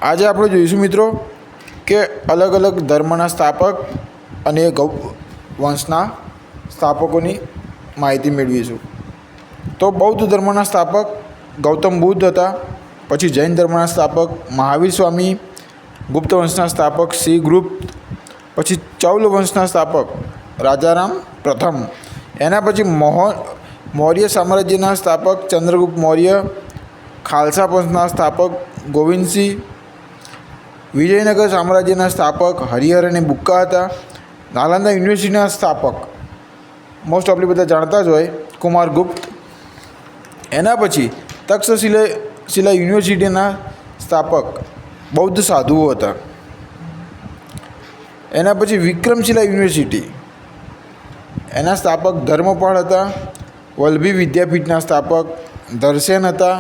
આજે આપણે જોઈશું મિત્રો કે અલગ અલગ ધર્મના સ્થાપક અને વંશના સ્થાપકોની માહિતી મેળવીશું. તો બૌદ્ધ ધર્મના સ્થાપક ગૌતમ બુદ્ધ હતા. પછી જૈન ધર્મના સ્થાપક મહાવીર સ્વામી, ગુપ્ત વંશના સ્થાપક શ્રીગુપ્ત, પછી ચૌલ વંશના સ્થાપક રાજારામ પ્રથમ, એના પછી મૌર્ય સામ્રાજ્યના સ્થાપક ચંદ્રગુપ્ત મૌર્ય, ખાલસા વંશના સ્થાપક ગોવિંદસિંહ, વિજયનગર સામ્રાજ્યના સ્થાપક હરિહર અને બુક્કા હતા. નાલંદા યુનિવર્સિટીના સ્થાપક મોસ્ટ ઓફલી બધા જાણતા જ હોય કુમારગુપ્ત. એના પછી તક્ષશિલા યુનિવર્સિટીના સ્થાપક બૌદ્ધ સાધુઓ હતા. એના પછી વિક્રમશિલા યુનિવર્સિટી, એના સ્થાપક ધર્મપાળ હતા. વલ્લભી વિદ્યાપીઠના સ્થાપક ધરસેન હતા.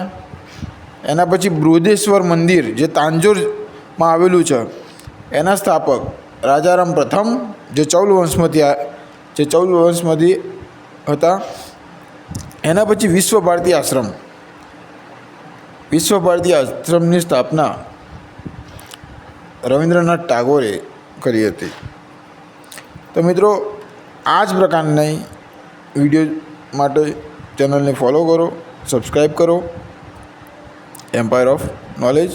એના પછી બૃહદેશ્વર મંદિર જે તાંજોરમાં આવેલું છે એના સ્થાપક રાજારામ પ્રથમ જે ચૌલ વંશમાંથી હતા. એના પછી વિશ્વ ભારતી આશ્રમની સ્થાપના રવિન્દ્રનાથ ટાગોરે કરી હતી. તો મિત્રો આ જ પ્રકારની વિડીયો માટે ચેનલને ફોલો કરો, સબસ્ક્રાઈબ કરો. Empire of knowledge.